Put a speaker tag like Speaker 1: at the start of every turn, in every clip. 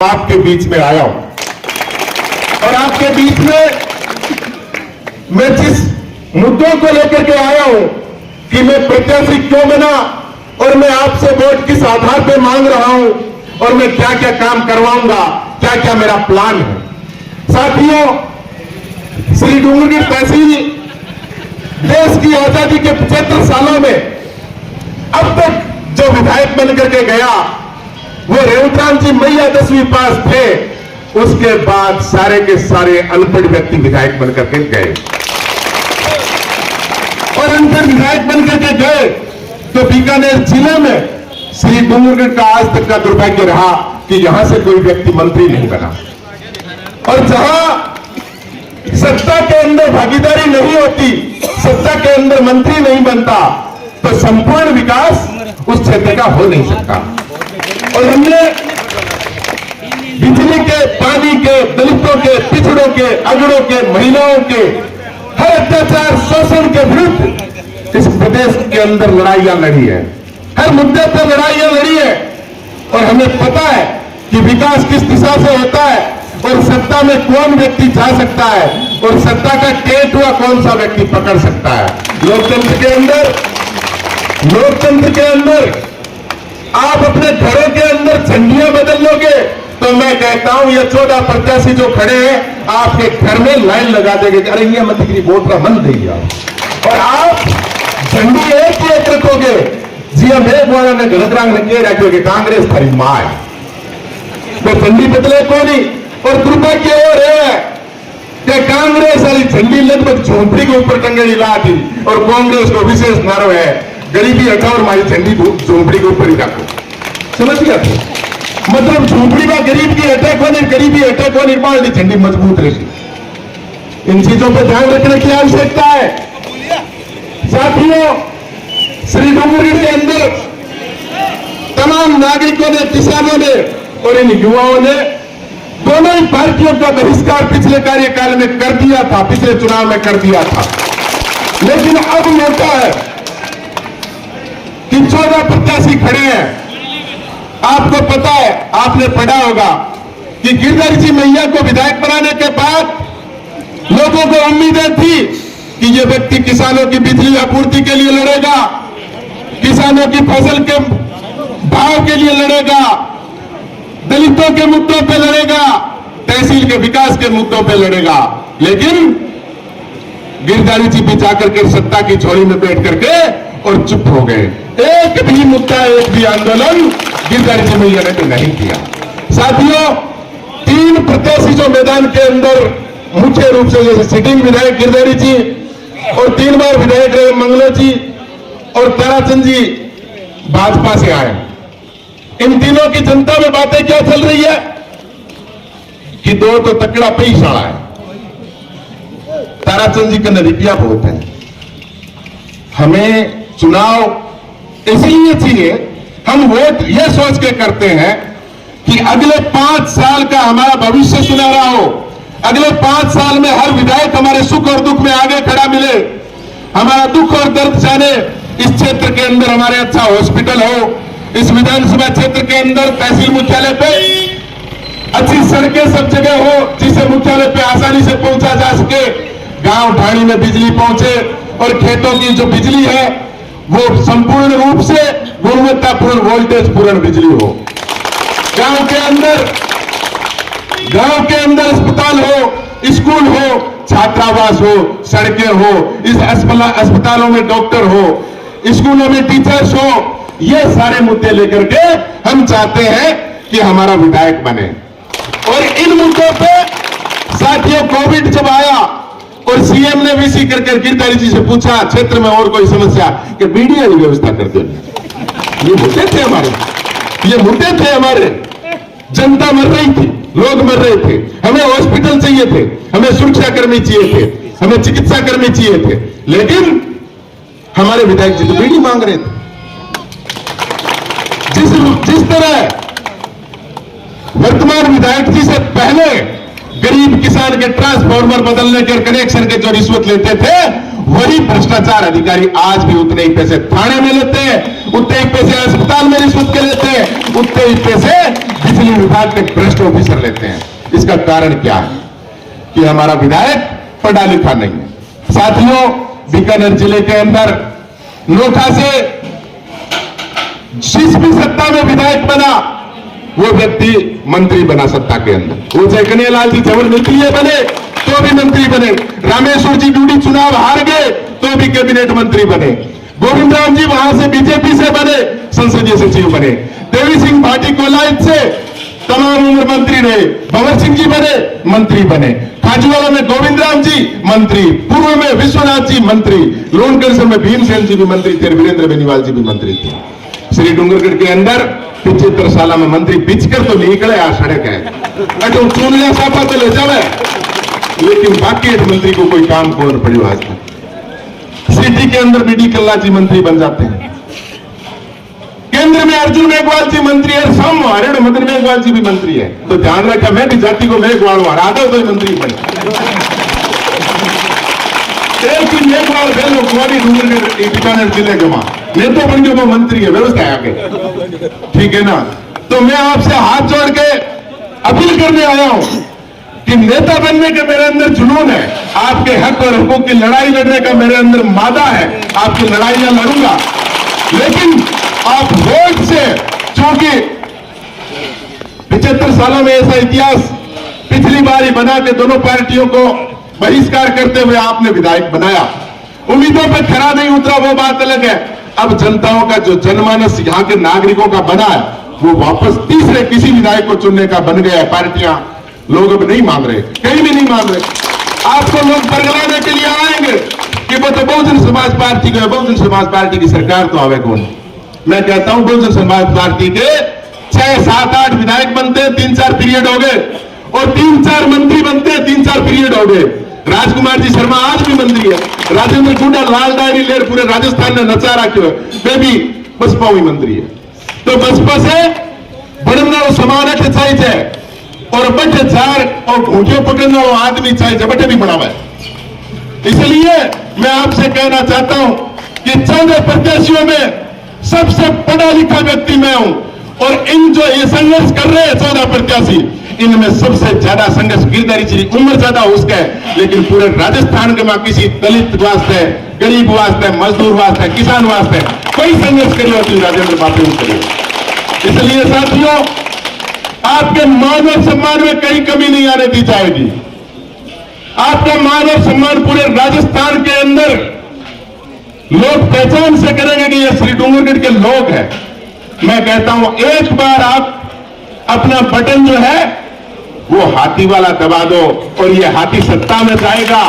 Speaker 1: आपके बीच में आया हूं और आपके बीच में मैं जिस मुद्दों को लेकर के आया हूं कि मैं प्रत्याशी क्यों बना और मैं आपसे वोट किस आधार पर मांग रहा हूं और मैं क्या क्या काम करवाऊंगा, क्या क्या मेरा प्लान है। साथियों, श्री डूंगरगढ़ तहसील देश की आजादी के 75 सालों में अब तक जो विधायक बनकर के गया वो रेवतराम जी मैया 10वीं पास थे। उसके बाद सारे के सारे अनपढ़ व्यक्ति विधायक बनकर के गए और अनपढ़ विधायक बनकर के गए तो बीकानेर जिले में श्री डूंगरगढ़ का आज तक का दुर्भाग्य रहा कि यहां से कोई व्यक्ति मंत्री नहीं बना। और जहां सत्ता के अंदर भागीदारी नहीं होती, सत्ता के अंदर मंत्री नहीं बनता, तो संपूर्ण विकास उस क्षेत्र का हो नहीं सकता। और हमने बिजली के, पानी के, दलितों के, पिछड़ों के, अगड़ों के, महिलाओं के हर अत्याचार शोषण के विरुद्ध इस प्रदेश के अंदर लड़ाइयां लड़ी है, हर मुद्दे पर लड़ाइयां लड़ी है। और हमें पता है कि विकास किस दिशा से होता है और सत्ता में कौन व्यक्ति जा सकता है और सत्ता का टेट हुआ कौन सा व्यक्ति पकड़ सकता है। लोकतंत्र के अंदर आप अपने घरों के अंदर झंडियां बदल लोगे तो मैं कहता हूं ये 14 प्रत्याशी जो खड़े हैं आपके घर में लाइन लगा देंगे, अरे ये मत की वोट का मन देगा और आप झंडी एक ही एक रखोगे। जी हम एक वाला ने गलत रंग लगे रखोगे, कांग्रेस थारी मां है तो झंडी बदले को नहीं। और दुर्भाग्य और है कि कांग्रेस वाली झंडी लगभग झोंपड़ी के ऊपर टंगड़ी ला दी और कांग्रेस को विशेष नारो है गरीबी हटाओ और हमारी झंडी झोंपड़ी के ऊपर ही रखो। समझ गया तो मतलब झोंपड़ी का गरीब की अटैक होने, गरीबी अटैक होने निर्माण झंडी मजबूत रहेगी। इन चीजों पर ध्यान रखने की आवश्यकता है। साथियों, श्री डूंगरगढ़ के अंदर तमाम नागरिकों ने, किसानों ने और इन युवाओं ने दोनों ही पार्टियों का बहिष्कार पिछले कार्यकाल में कर दिया था, पिछले चुनाव में कर दिया था। लेकिन अब मौका है कि 14 प्रत्याशी खड़े हैं। आपको पता है, आपने पढ़ा होगा कि गिरधर जी मैया को विधायक बनाने के बाद लोगों को उम्मीदें थी कि यह व्यक्ति किसानों की बिजली आपूर्ति के लिए लड़ेगा, किसानों की फसल के भाव के लिए लड़ेगा, दलितों के मुद्दों पे लड़ेगा, तहसील के विकास के मुद्दों पे लड़ेगा। लेकिन गिरधारी जी भी जाकर के सत्ता की झोली में बैठ करके और चुप हो गए। एक भी मुद्दा, एक भी आंदोलन गिरधारी जी मैया ने नहीं किया। साथियों, 3 प्रत्याशी जो मैदान के अंदर मुख्य रूप से जैसे सिटिंग विधायक गिरधारी जी और 3 बार विधायक रहे मंगलो जी और ताराचंद जी भाजपा से आए। इन तीनों की जनता में बातें क्या चल रही है कि 2 तो तकड़ा पैशाला है, ताराचंद जी का नरिपिया बहुत है। हमें चुनाव इसलिए चाहिए, हम वोट यह सोच के करते हैं कि अगले 5 साल का हमारा भविष्य सुनहरा हो, अगले 5 साल में हर विधायक हमारे सुख और दुख में आगे खड़ा मिले, हमारा दुख और दर्द जाने, इस क्षेत्र के अंदर हमारे अच्छा हॉस्पिटल हो, इस विधानसभा क्षेत्र के अंदर तहसील मुख्यालय पे अच्छी सड़कें सब जगह हो जिससे मुख्यालय पे आसानी से पहुंचा जा सके, गांव ढाणी में बिजली पहुंचे और खेतों की जो बिजली है वो संपूर्ण रूप से गुणवत्तापूर्ण वोल्टेज पूर्ण बिजली हो। गांव के अंदर अस्पताल हो, स्कूल हो, छात्रावास हो, सड़कें हो, इस अस्पतालों में डॉक्टर हो, स्कूलों में टीचर्स हो। ये सारे मुद्दे लेकर के हम चाहते हैं कि हमारा विधायक बने। और इन मुद्दों पे साथियों, कोविड जब आया और सीएम ने वीसी करके गिरधारी जी से पूछा क्षेत्र में और कोई समस्या कि मीडिया की व्यवस्था कर दो। ये मुद्दे थे हमारे, ये मुद्दे थे हमारे। जनता मर रही थी, लोग मर रहे थे, हमें हॉस्पिटल चाहिए थे, हमें सुरक्षा कर्मी चाहिए थे, हमें चिकित्सा कर्मी चाहिए थे। लेकिन हमारे विधायक जी तो बीड़ी मांग रहे थे। जिस तरह वर्तमान विधायक जी से पहले गरीब किसान के ट्रांसफार्मर बदलने के कनेक्शन के जो रिश्वत लेते थे, वही भ्रष्टाचार अधिकारी आज भी उतने ही पैसे थाने में लेते हैं उतने ही पैसे अस्पताल में रिश्वत के लेते हैं, उतने ही पैसे बिजली विभाग के भ्रष्ट ऑफिसर लेते हैं। इसका कारण क्या है कि हमारा विधायक पढ़ा लिखा नहीं है। साथियों, बीकानेर जिले के अंदर नोखा से जिस भी सत्ता में विधायक बना वो व्यक्ति मंत्री बना सत्ता के अंदर। वो चाहे कन्हैयालाल जी जबर मिलती है बने तो भी मंत्री बने, रामेश्वर जी डूडी चुनाव हार गए तो भी कैबिनेट मंत्री बने, गोविंद राम जी वहां से बीजेपी से बने संसदीय सचिव बने, देवी सिंह भाटी कोलायत से तमाम उम्र मंत्री रहे, भंवर सिंह जी बने मंत्री बने, खाजूवाला में गोविंद राम जी मंत्री, पूर्व में विश्वनाथ जी मंत्री, लोनकरसर में भीमसेन जी भी मंत्री थे, वीरेंद्र बेनीवाल जी भी मंत्री थे। श्री डूंगरगढ़ के अंदर 75 साल में मंत्री बिचकर तो निकले आ सड़क है अटो चुन लिया साफा तो ले जावे, लेकिन बाकी एक मंत्री को कोई काम कौन पड़ी आज तक। सिटी के अंदर बीडी कल्ला जी मंत्री बन जाते हैं, केंद्र में अर्जुन मेघवाल जी मंत्री है, सम हरियाणा मदन मेघवाल जी भी मंत्री है। तो ध्यान रखा, मैं भी जाति को मेघवाल हूं, हरा दो तो मंत्री बने। एक ही मेघवाल बेलो कुआरी डूंगरगढ़ बीकानेर जिले के वहां नेता बन के वो मंत्री है, व्यवस्था है आगे, ठीक है ना। तो मैं आपसे हाथ जोड़ के अपील करने आया हूं कि नेता बनने के मेरे अंदर जुनून है, आपके हक और हकूक की लड़ाई लड़ने का मेरे अंदर मादा है, आपकी लड़ाइयां लड़ूंगा, लेकिन आप वोट से, क्योंकि 75 सालों में ऐसा इतिहास पिछली बार ही बना के दोनों पार्टियों को बहिष्कार करते हुए आपने विधायक बनाया, उम्मीदों पर खरा नहीं उतरा वो बात अलग है। अब जनताओं का जो जनमानस यहाँ के नागरिकों का बना है वो वापस तीसरे किसी विधायक को चुनने का बन गया है। पार्टियां लोग अब नहीं मान रहे, कहीं भी नहीं मान रहे। आपको लोग बरगलाने के लिए आएंगे कि वो तो बहुजन समाज पार्टी का, बहुजन समाज पार्टी की सरकार तो आवे कौन। मैं कहता हूं बहुजन समाज पार्टी के 6, 7, 8 विधायक बनते हैं, 3-4 पीरियड हो गए, और 3-4 मंत्री बनते हैं, 3-4 पीरियड हो गए। राजकुमार जी शर्मा आज भी मंत्री है, राजेंद्र गुंडा लाल डायरी लेर पूरे राजस्थान ने नचा रखो है, वे भी बसपा हुई मंत्री है। तो बसपा से बढ़ना वो समान चाहिए और बटे चार और घूंटियों पकड़ना वो आदमी चाहिए, बटे भी बढ़ावा है। इसलिए मैं आपसे कहना चाहता हूं कि 14 प्रत्याशियों में सबसे पढ़ा लिखा व्यक्ति मैं हूं, और इन जो ये संघर्ष कर रहे हैं 14 प्रत्याशी, इनमें सबसे ज्यादा संघर्ष गिरधारी जी उम्र ज्यादा उसका है, लेकिन पूरे राजस्थान के वहां किसी दलित वास्ते, गरीब वास्ते, मजदूर वास्ते, किसान वास्ते कोई संघर्ष करिए होती राजेंद्र बापू करिए। इसलिए साथियों, आपके मान और सम्मान में कहीं कमी नहीं आने दी जाएगी। आपका मान और सम्मान पूरे राजस्थान के अंदर लोग पहचान से करेंगे कि ये श्री डूंगरगढ़ के लोग हैं। मैं कहता हूं एक बार आप अपना बटन जो है वो हाथी वाला दबा दो, और ये हाथी सत्ता में जाएगा,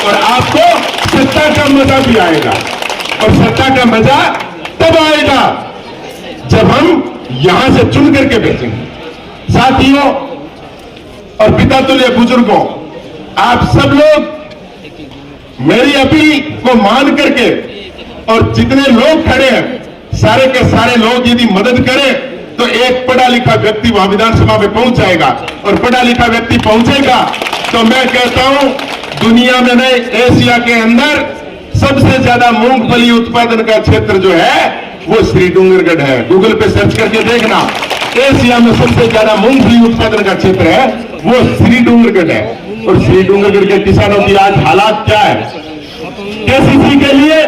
Speaker 1: और आपको सत्ता का मजा भी आएगा। और सत्ता का मजा तब आएगा जब हम यहां से चुन करके भेजेंगे। साथियों और पिता तुल्य बुजुर्गों, आप सब लोग मेरी अपील को मान करके, और जितने लोग खड़े हैं सारे के सारे लोग यदि मदद करें तो एक पढ़ा लिखा व्यक्ति वहां विधानसभा में पहुंच जाएगा, और पढ़ा लिखा व्यक्ति पहुंचेगा तो मैं कहता हूं दुनिया में नहीं, एशिया के अंदर सबसे ज्यादा मूंगफली उत्पादन का क्षेत्र जो है वो श्री डूंगरगढ़ है। गूगल पे सर्च करके देखना, एशिया में सबसे ज्यादा मूंगफली उत्पादन का क्षेत्र है वो श्री डूंगरगढ़ है। और श्री डूंगरगढ़ के किसानों की आज हालात क्या है, केसीसी के लिए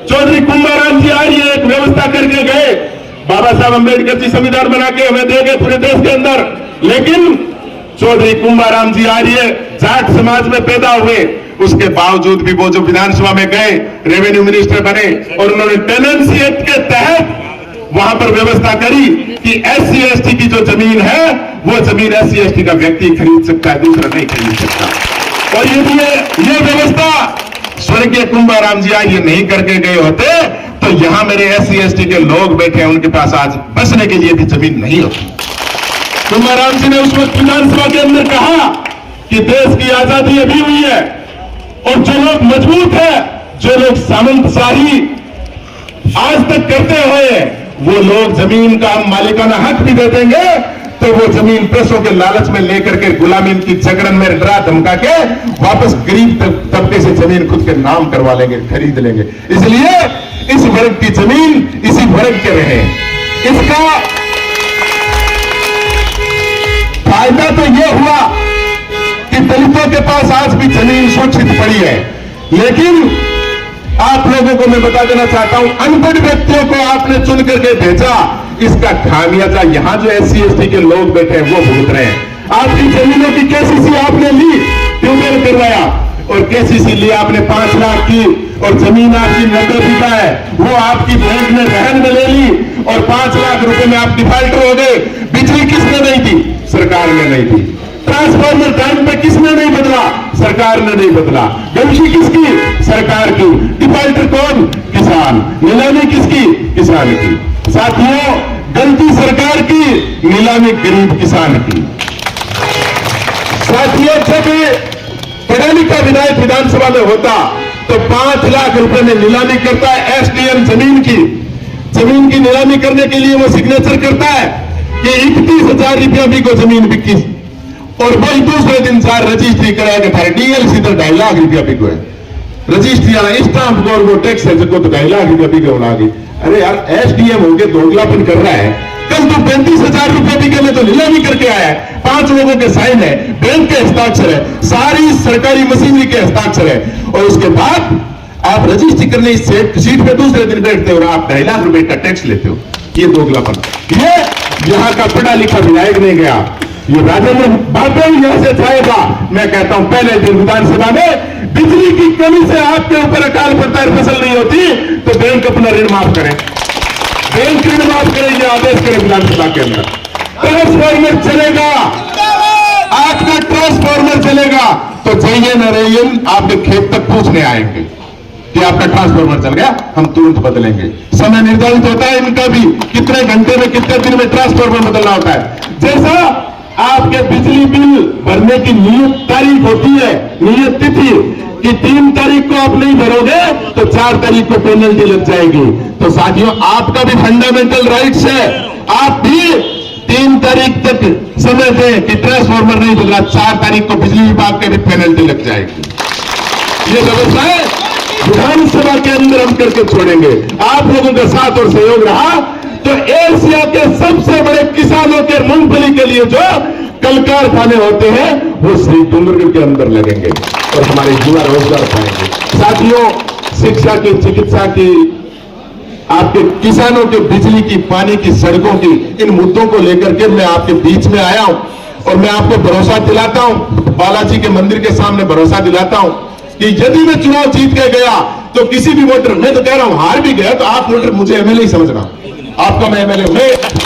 Speaker 1: चौधरी कुंभाराम जी आज ये एक व्यवस्था करके गए, बाबा साहब अम्बेडकर जी संविधान बना के हमें दे गए पूरे देश के अंदर, लेकिन चौधरी कुंभाराम जी आज ये जाट समाज में पैदा हुए, उसके बावजूद भी वो जो विधानसभा में गए, रेवेन्यू मिनिस्टर बने, और उन्होंने टेनेंसी एक्ट के तहत वहां पर व्यवस्था करी कि SC ST की जो जमीन है वो जमीन SC ST का व्यक्ति खरीद सकता है, दूसरा नहीं खरीद सकता। और यदि ये व्यवस्था स्वर्गीय कुंभाराम जी आज ये नहीं करके गए होते तो यहां मेरे SC ST के लोग बैठे हैं, उनके पास आज बसने के लिए भी जमीन नहीं होती। कुंभाराम जी ने उस वक्त विधानसभा के अंदर कहा कि देश की आजादी अभी हुई है, और जो लोग मजबूत है, जो लोग सामंतशाही आज तक करते हुए, वो लोग जमीन का मालिकाना हक भी दे देंगे, तो वो जमीन पैसों के लालच में लेकर के गुलामी की जगड़न में डरा धमका के वापस गरीब तबके से जमीन खुद के नाम करवा लेंगे, खरीद लेंगे। इसलिए इस वर्ग की जमीन इसी वर्ग के रहे। इसका फायदा तो यह हुआ कि दलितों के पास आज भी जमीन सुरक्षित पड़ी है, लेकिन आप लोगों को मैं बता देना चाहता हूं, अनपढ़ व्यक्तियों को आपने चुन करके भेजा, इसका खामियाजा यहां जो SC ST के लोग बैठे हैं वो भुगत रहे हैं। आपकी जमीनों की KCC आपने ली, ट्यूबवेल करवाया, और KCC लिया आपने 5 लाख की, और जमीन आपकी 90 बीघा है, वो आपकी बैंक ने रहन में ले ली, और 5 लाख रुपए में आप डिफाल्टर हो गए। बिजली किसने नहीं दी? सरकार ने नहीं दी। ट्रांसफार्मर टाइम पे किसने नहीं बदला? सरकार ने नहीं बदला। गलती किसकी? सरकार की। डिफाल्टर कौन? किसान। नीलामी किसकी? किसान की। साथियों, गलती सरकार की, नीलामी गरीब किसान की। साथियों, जब पढ़ा लिखा विधायक विधानसभा में होता तो 5 लाख रुपए में नीलामी करता है SDM जमीन की नीलामी करने के लिए वो सिग्नेचर करता है कि 31,000 रुपया भी को जमीन बिकी, और वही दूसरे दिन 4 रजिस्ट्री कराया था DLC तो 2.5 लाख रुपया भी को है। रजिस्ट्री आना स्टाम्प और वो टैक्स है जो तो 2.5 लाख रुपया भी को गई। अरे यार, SDM होके दोगलापन कर रहा है। कल तो 35,000 रुपए भी में तो नीलामी करके आया है, 5 लोगों के साइन है, बैंक के हस्ताक्षर है, सारी सरकारी मशीनरी के हस्ताक्षर है, और उसके बाद आप रजिस्ट्री करने इस सीट पे दूसरे दिन बैठते हो और आप 2.5 लाख रुपए का टैक्स लेते हो। ये दोगलापन, ये यहां का पढ़ा लिखा विधायक नहीं गया, ये राजेंद्र बाबू यहां से जाएगा। मैं कहता हूं, पहले दिन विधानसभा में बिजली की कमी से आपके ऊपर अकाल पड़ता है, फसल नहीं होती तो बैंक अपना ऋण माफ करें, बैंक ऋण माफ करें, ये आदेश करें विधानसभा के अंदर। ट्रांसफार्मर चलेगा, आपका ट्रांसफार्मर चलेगा तो जाइए नरेयन आपके खेत तक पूछने आएंगे कि आपका ट्रांसफार्मर चल गया, हम तुरंत बदलेंगे। समय निर्धारित होता है इनका भी, कितने घंटे में कितने दिन में ट्रांसफार्मर बदलना होता है। जैसा आपके बिजली बिल भरने की नियत तारीख होती है, नियत तिथि कि 3 तारीख को आप नहीं भरोगे तो 4 तारीख को पेनल्टी लग जाएगी। तो साथियों, आपका भी फंडामेंटल राइट्स है, आप भी 3 तारीख तक समय दें कि ट्रांसफार्मर नहीं बदला, 4 तारीख को बिजली विभाग के भी पेनल्टी लग जाएगी। ये व्यवस्था है विधानसभा के अंदर हम करके छोड़ेंगे। आप लोगों का साथ और सहयोग रहा तो एशिया के सबसे बड़े किसानों के मूंगफली के लिए जो कल कारखाने होते हैं वो श्री डूंगरगढ़ के अंदर लगेंगे और हमारे युवा रोजगार पाएंगे। साथियों, शिक्षा की, चिकित्सा की, आपके किसानों के बिजली की, पानी की, सड़कों की, इन मुद्दों को लेकर के मैं आपके बीच में आया हूं और मैं आपको भरोसा दिलाता हूं, बालाजी के मंदिर के सामने भरोसा दिलाता हूं कि यदि मैं चुनाव जीत के गया तो किसी भी वोटर, मैं तो कह रहा हूं हार भी गया तो आप वोटर मुझे MLA ही समझना, आपका मैं MLA।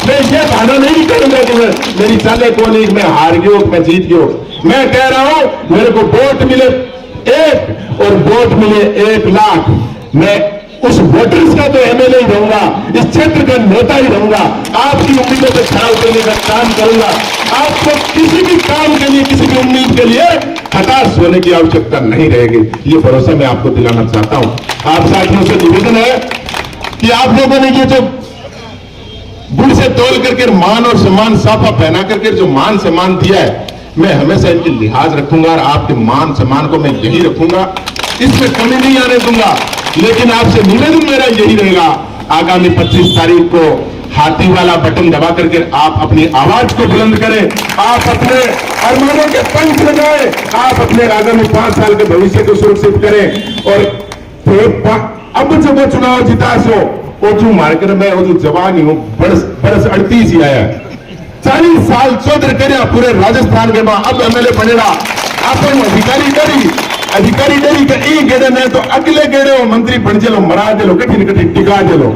Speaker 1: मैं ये बहाना नहीं करूंगा कि मेरी चाले कोली, मैं हार गयो, मैं जीत गयो। मैं कह रहा हूं मेरे को वोट मिले 1 और वोट मिले 1 लाख, मैं उस वोटर्स का तो MLA ही रहूंगा, इस क्षेत्र का नेता ही रहूंगा, आपकी उम्मीदों पर खड़ा उतरने का काम करूंगा। आपको किसी भी काम के लिए, किसी भी उम्मीद के लिए हताश होने की आवश्यकता नहीं रहेगी, ये भरोसा मैं आपको दिलाना चाहता हूं। आप साथियों से निवेदन है कि आप लोगों ने ये जो गुड़ से तोल करके मान और सम्मान साफा पहना करके जो मान सम्मान दिया है, मैं हमेशा इनकी लिहाज रखूंगा और आपके मान सम्मान को मैं यही रखूंगा, इसमें कमी नहीं आने दूंगा। लेकिन आपसे निवेदन मेरा यही रहेगा, आगामी 25 तारीख को हाथी वाला बटन दबा करके आप अपनी आवाज को बुलंद करें, आप अपने अरमानों के पंख लगाएं, आप अपने आगामी 5 साल के भविष्य को सुरक्षित करें। और अब जब वो चुनाव जिता सो वो जो मारकर मैं वो जो जवान ही हूं, बरस 38 ही आया, 40 साल चौधर कर पूरे राजस्थान के बाद अब MLA बनेगा। अपन अधिकारी डरी का एक गेड़े में तो अगले गेड़े वो मंत्री बन चलो, मरा दिलो, कठिन टिका दिलो,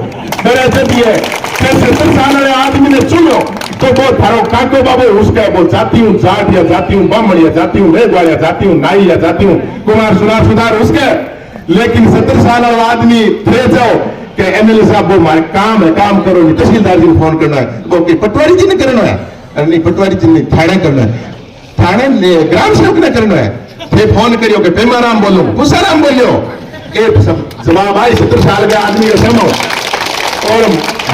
Speaker 1: डर भी है। 70 साल वाले आदमी ने चुनो तो वो थारो काको बाबू उसका वो जाती हूँ जाट या जाती हूँ बामण या जाती हूँ मेघवाल या जाती हूँ नाई या जाती हूँ कुमार सुधार उसके। लेकिन 70 साल वाला आदमी फिर जाओ कि MLA साहब वो हमारे काम है, काम करो नहीं, तहसीलदार जी को फोन करना है, तो पटवारी जी ने करना है, अरे नहीं पटवारी जी ने थाने करना है, थाने ग्राम सेवक ने करना है, फिर फोन करियो कि पेमाराम बोलो, पुसाराम बोलियो, एक जवाब आई 70 साल के आदमी का समो और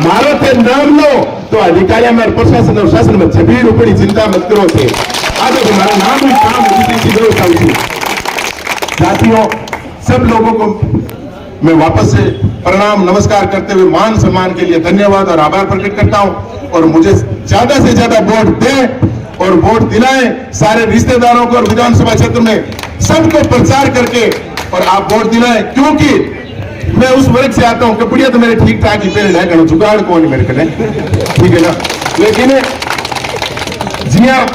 Speaker 1: मारो थे नाम लो तो अधिकारी में प्रशासन और शासन में छबीर उपड़ी चिंता मत करो थे, आज तुम्हारा नाम ही काम साथियों, सब लोगों को मैं वापस से प्रणाम नमस्कार करते हुए मान सम्मान के लिए धन्यवाद और आभार प्रकट करता हूं। और मुझे ज्यादा से ज्यादा वोट दें और वोट दिलाएं सारे रिश्तेदारों को, और विधानसभा क्षेत्र में सबको प्रचार करके और आप वोट दिलाएं, क्योंकि मैं उस वर्ग से आता हूं। कपड़िया तो मेरे ठीक ठाक ही पहले है, जुगाड़ कौन मेरे कने, ठीक है ना। लेकिन जी हाँ,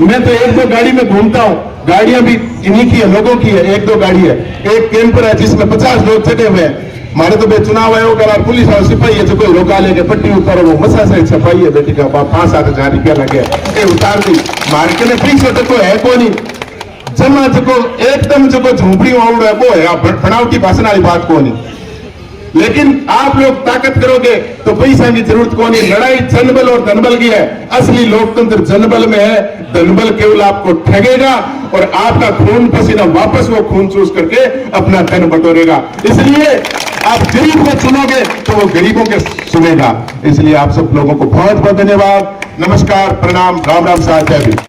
Speaker 1: मैं तो एक दो गाड़ी में घूमता हूँ, गाड़ियां भी इन्हीं की है, लोगों की है, एक दो गाड़ी है, एक कैंपर है जिसमें 50 लोग चढ़े हुए हैं। मारे तो चुनाव आयोग और पुलिस और सिपाही है जो कोई रोका लेके पट्टी ऊपर वो मसा से छपाई है बेटी का 5-7 हजार रुपया लगे ये उतार दी मार के ने फिक्स होते को है को नहीं जमा जो एकदम जो झोंपड़ी वाउड है वो है, बनावटी भाषण वाली बात को नहीं। लेकिन आप लोग ताकत करोगे तो पैसा की जरूरत कौन है। लड़ाई जनबल और धनबल की है, असली लोकतंत्र जनबल में है, धनबल केवल आपको ठगेगा और आपका खून पसीना वापस वो खून चूस करके अपना धन बटोरेगा। इसलिए आप गरीब को चुनोगे तो वो गरीबों के सुनेगा। इसलिए आप सब लोगों को बहुत बहुत धन्यवाद, नमस्कार, प्रणाम, राम राम, साथ जय भीम।